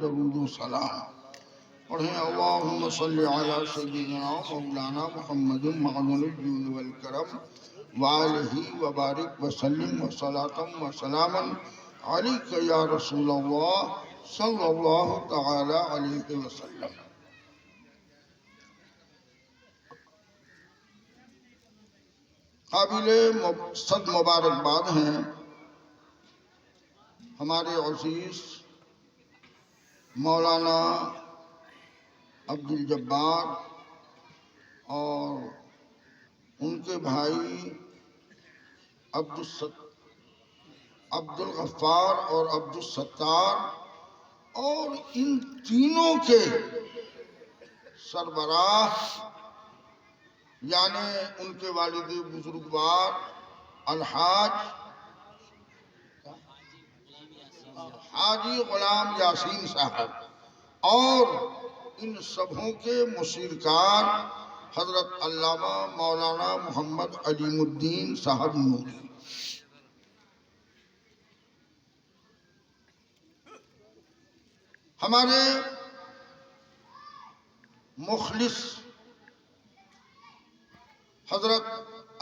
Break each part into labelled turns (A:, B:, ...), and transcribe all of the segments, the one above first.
A: درود و سلام پڑھیں اللہم صلی علی سیدنا مولانا محمد معدن الجود والکرم وآلہ وبارک وسلم وصلاة وسلاما علیک یا رسول اللہ صلی اللہ تعالی علیہ وسلم۔ قابل صد مبارکباد ہیں ہمارے عزیز مولانا عبدالجبار اور ان کے بھائی عبدالغفار اور عبدالستار اور ان تینوں کے سربراہ یعنی ان کے والد بزرگوار الحاج حاجی غلام یاسین صاحب اور ان سبھوں کے مشیرکار حضرت علامہ مولانا محمد علیم الدین صاحب نوری۔ ہمارے مخلص حضرت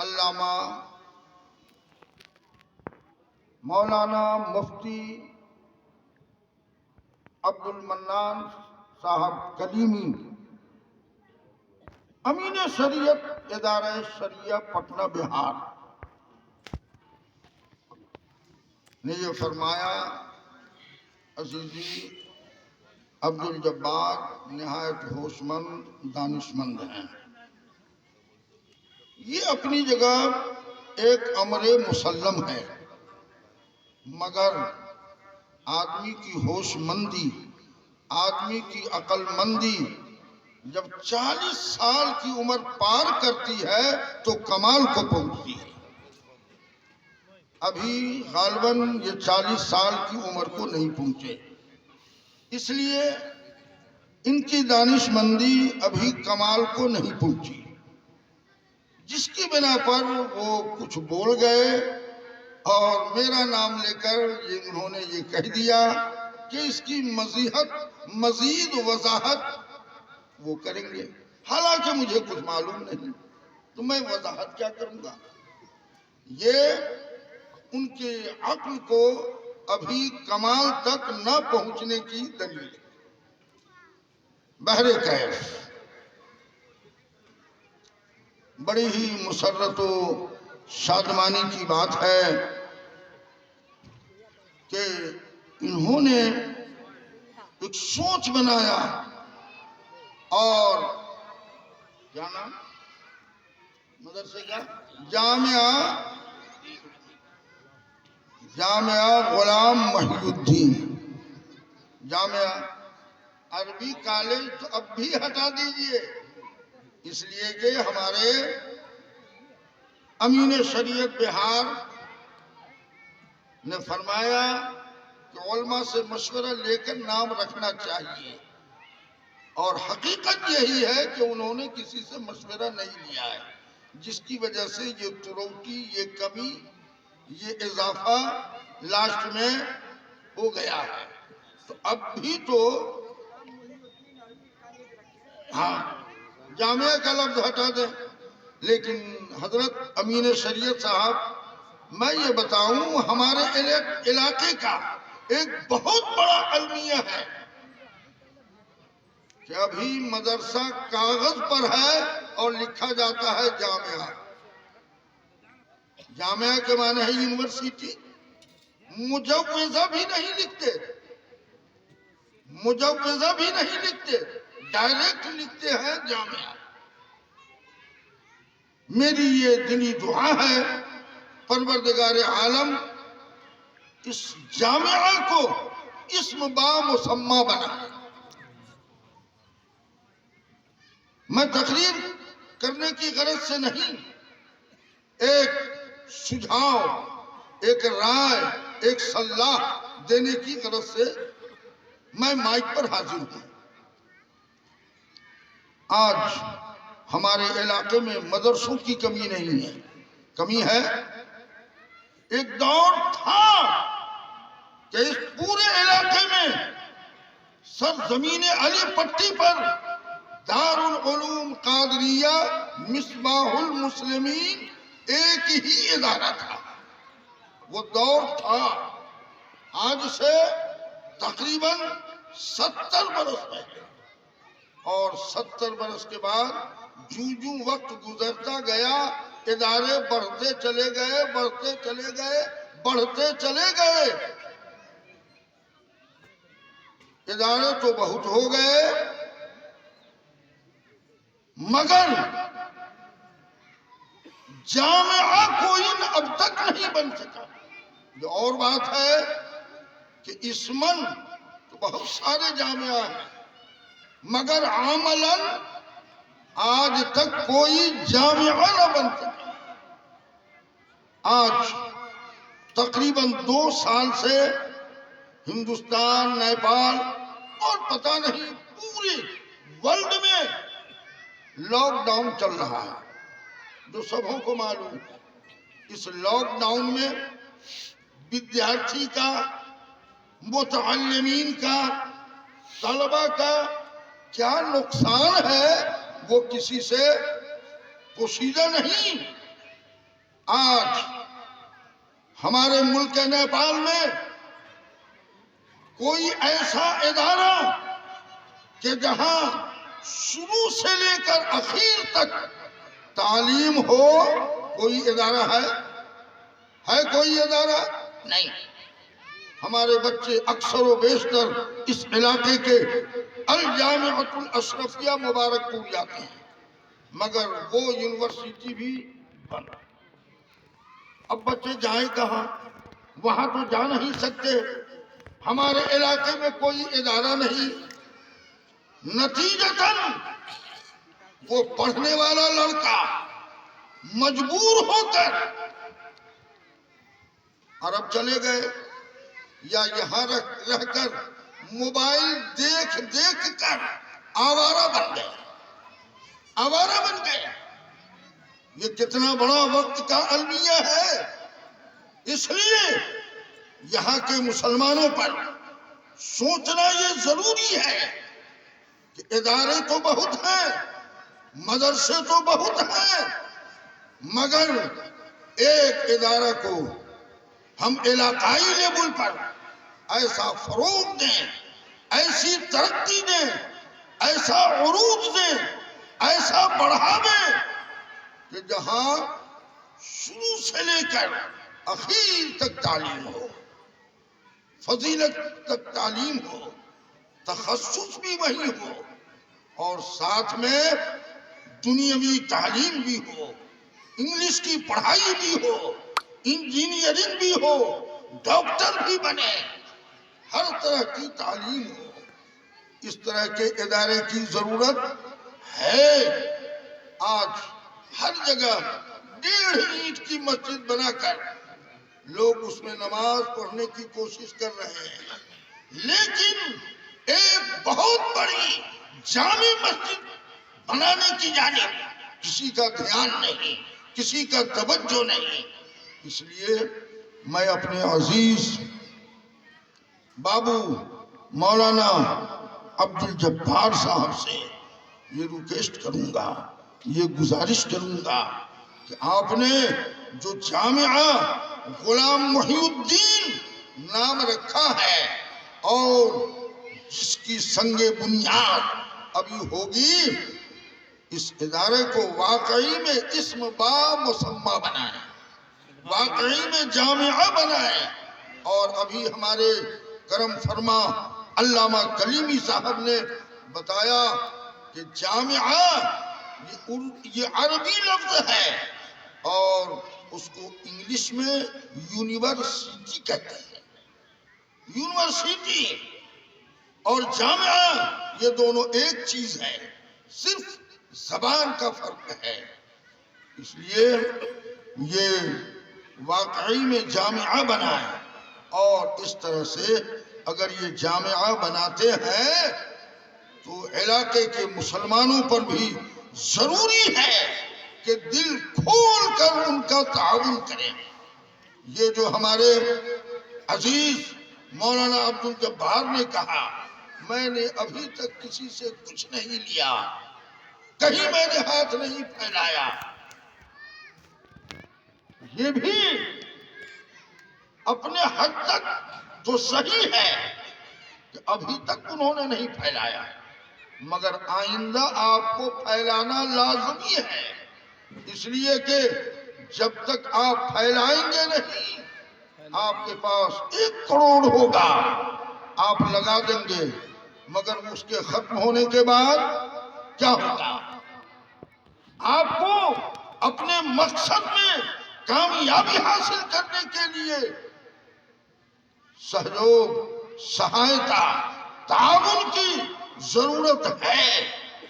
A: علامہ مولانا مفتی عبدالمنان صاحب کلیمی امین شریعت ادارہ شریعہ پٹنہ بہار نے یہ فرمایا، عزیزی عبدالجبار نہایت ہوشمند دانشمند ہیں۔ یہ اپنی جگہ ایک امر مسلم ہے، مگر آدمی کی ہوش مندی، آدمی کی عقل مندی جب 40 سال کی عمر پار کرتی ہے تو کمال کو پہنچتی ہے۔ ابھی غالباً یہ 40 سال کی عمر کو نہیں پہنچے، اس لیے ان کی دانش مندی ابھی کمال کو نہیں پہنچی، جس کی بنا پر وہ کچھ بول گئے اور میرا نام لے کر انہوں نے یہ کہہ دیا کہ اس کی مزید وضاحت وہ کریں گے، حالانکہ مجھے کچھ معلوم نہیں تو میں وضاحت کیا کروں گا۔ یہ ان کے عقل کو ابھی کمال تک نہ پہنچنے کی دلیل ہے۔ بہر کیف بڑی ہی مسرت و شادمانی کی بات ہے کہ انہوں نے ایک سوچ بنایا اور کیا نام مدرسے کا جامعہ غلام محی الدین، جامعہ عربی کالج تو اب بھی ہٹا دیجئے، اس لیے کہ ہمارے امین شریعت بہار نے فرمایا کہ علماء سے مشورہ لے کر نام رکھنا چاہیے، اور حقیقت یہی ہے کہ انہوں نے کسی سے مشورہ نہیں لیا ہے، جس کی وجہ سے یہ تروٹی، یہ کمی، یہ اضافہ لاسٹ میں ہو گیا ہے۔ تو اب بھی تو ہاں جامعہ کا لفظ ہٹا دیں، لیکن حضرت امین شریعت صاحب میں یہ بتاؤں ہمارے علاقے کا ایک بہت بڑا المیہ ہے کہ ابھی مدرسہ کاغذ پر ہے اور لکھا جاتا ہے جامعہ۔ جامعہ کے معنی ہے یونیورسٹی، مجوزہ بھی نہیں لکھتے، مجوزہ بھی نہیں لکھتے، ڈائریکٹ لکھتے ہیں جامعہ۔ میری یہ دلی دعا ہے پروردگار عالم اس جامعہ کو اسم با مسمى بنا۔ میں تقریر کرنے کی غرض سے نہیں، ایک سجھاؤ، ایک رائے، ایک صلاح دینے کی غرض سے میں مائک پر حاضر ہوں۔ آج ہمارے علاقے میں مدرسوں کی کمی نہیں ہے، کمی ہے۔ ایک دور تھا کہ اس پورے علاقے میں سرزمین علی پٹی پر دارالعلوم قادریہ مصباح المسلمین ایک ہی ادارہ تھا. وہ دور تھا آج سے تقریباً 70 برس پہلے، اور 70 برس کے بعد جو وقت گزرتا گیا ادارے بڑھتے چلے گئے، بڑھتے چلے گئے، بڑھتے چلے گئے. ادارے تو بہت ہو گئے مگر جامعہ کوئی اب تک نہیں بن سکا. یہ اور بات ہے کہ اسمن تو بہت سارے جامعہ ہیں مگر عملاً آج تک کوئی جامعہ نہ بن سکا. آج تقریباً 2 سال سے ہندوستان، نیپال اور پتہ نہیں پورے ورلڈ میں لاک ڈاؤن چل رہا ہے، جو سبوں کو معلوم ہے. اس لاک ڈاؤن میں ودیارتھی کا، متعلمین کا، طلبہ کا کیا نقصان ہے وہ کسی سے پوشیدہ نہیں. آج ہمارے ملک نیپال میں کوئی ایسا ادارہ کہ جہاں شروع سے لے کر اخیر تک تعلیم ہو، کوئی ادارہ ہے کوئی ادارہ نہیں. ہمارے بچے اکثر و بیشتر اس علاقے کے الجامعۃ الاشرفیہ مبارک پور جاتے ہیں مگر وہ یونیورسٹی بھی بند. اب بچے جائیں کہاں؟ وہاں تو جا نہیں سکتے. ہمارے علاقے میں کوئی ادارہ نہیں. نتیجتاً وہ پڑھنے والا لڑکا مجبور ہو کر عرب چلے گئے یا یہاں رہ کر موبائل دیکھ دیکھ کر آوارہ بن گئے. آوارہ بن گئے. یہ کتنا بڑا وقت کا المیہ ہے. اس لیے یہاں کے مسلمانوں پر سوچنا یہ ضروری ہے کہ ادارے تو بہت ہیں، مدرسے تو بہت ہیں مگر ایک ادارہ کو ہم علاقائی لیول پر ایسا فروغ دیں، ایسی ترقی دیں، ایسا عروج دیں، ایسا بڑھاویں کہ جہاں شروع سے لے کر اخیر تک تعلیم ہو، فضیلت تک تعلیم ہو، تخصص بھی وہی ہو اور ساتھ میں دنیاوی تعلیم بھی ہو، انگلش کی پڑھائی بھی ہو، انجینئرنگ بھی ہو، ڈاکٹر بھی بنے، ہر طرح کی تعلیم ہو. اس طرح کے ادارے کی ضرورت ہے. آج ہر جگہ 1.5 اینٹ کی مسجد بنا کر لوگ اس میں نماز پڑھنے کی کوشش کر رہے ہیں لیکن ایک بہت بڑی جامع مسجد بنانے کی جانب کسی کا دھیان نہیں، کسی کا توجہ نہیں. اس لیے میں اپنے عزیز بابو مولانا عبدالجبار صاحب سے یہ ریکویسٹ کروں گا، یہ گزارش کروں گا کہ آپ نے جو جامعہ غلام محی الدین نام رکھا ہے اور جس کی سنگ بنیاد ابھی ہوگی، اس ادارے کو واقعی میں اسم با مسمہ بنائیں، واقعی میں جامعہ بنائیں. اور ابھی ہمارے کرم فرما علامہ کلیمی صاحب نے بتایا کہ جامعہ یہ عربی لفظ ہے اور اس کو انگلش میں یونیورسٹی کہتے ہیں. یونیورسٹی اور جامعہ یہ دونوں ایک چیز ہے، صرف زبان کا فرق ہے. اس لیے یہ واقعی میں جامعہ بنائے اور اس طرح سے اگر یہ جامعہ بناتے ہیں تو علاقے کے مسلمانوں پر بھی ضروری ہے کہ دل کھول کر ان کا تعاون کریں. یہ جو ہمارے عزیز مولانا عبدالجبار نے کہا میں نے ابھی تک کسی سے کچھ نہیں لیا، کہیں میں نے ہاتھ نہیں پھیلایا۔ یہ بھی اپنے حد تک جو صحیح ہے کہ ابھی تک انہوں نے نہیں پھیلایا، مگر آئندہ آپ کو پھیلانا لازمی ہے، اس لیے کہ جب تک آپ پھیلائیں گے نہیں، آپ کے پاس 1 کروڑ ہوگا، آپ لگا دیں گے، مگر اس کے ختم ہونے کے بعد کیا ہوگا؟ آپ کو اپنے مقصد میں کامیابی حاصل کرنے کے لیے سہیوگ، سہایتا، تعاون کی ضرورت ہے،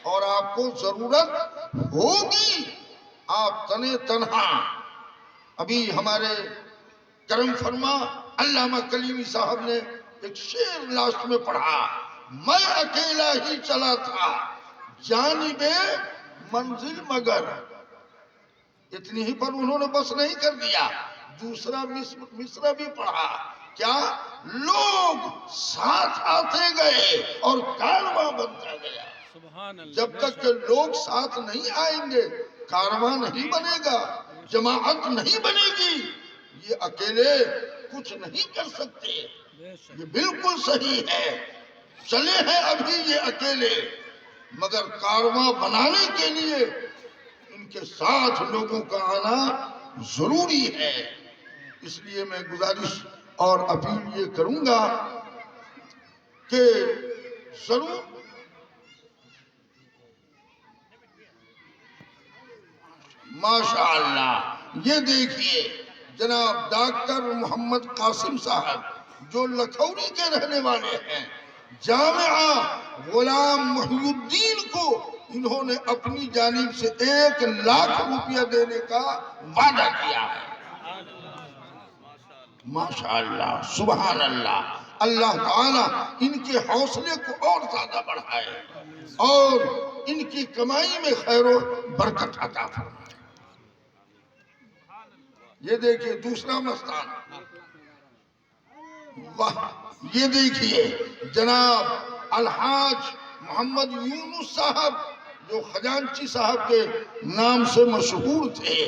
A: اور آپ کو ضرورت ہوگی۔ آپ تنے تنہا، ابھی ہمارے کرم فرما علامہ کلیمی صاحب نے ایک شعر لاسٹ میں پڑھا، میں اکیلا ہی چلا تھا جانب منزل مگر، اتنی ہی پر انہوں نے بس نہیں کر دیا، دوسرا مصرع بھی پڑھا، کیا؟ لوگ ساتھ آتے گئے اور کارواں بنتا گیا۔ جب تک کہ لوگ ساتھ نہیں آئیں گے کارواں نہیں بنے گا، جماعت نہیں بنے گی، یہ اکیلے کچھ نہیں کر سکتے۔ یہ بالکل صحیح ہے، چلے ہیں ابھی یہ اکیلے، مگر کارواں بنانے کے لیے ان کے ساتھ لوگوں کا آنا ضروری ہے۔ اس لیے میں گزارش اور اپیل یہ کروں گا کہ ضرور ماشاءاللہ، یہ دیکھیے جناب ڈاکٹر محمد قاسم صاحب جو لکھوری کے رہنے والے ہیں، جامعہ غلام محی الدین کو انہوں نے اپنی جانب سے 1 لاکھ روپیہ دینے کا وعدہ کیا ہے۔ ماشاءاللہ، سبحان اللہ، اللہ تعالیٰ ان کے حوصلے کو اور زیادہ بڑھائے اور ان کی کمائی میں خیر و برکت عطا فرمائے۔ یہ دیکھیے دوسرا مستان، یہ دیکھیے جناب الحاج محمد یونس صاحب جو خجانچی صاحب کے نام سے مشہور تھے،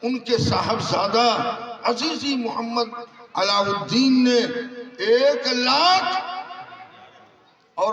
A: ان کے صاحبزادہ عزیزی محمد علاء الدین نے 1 لاکھ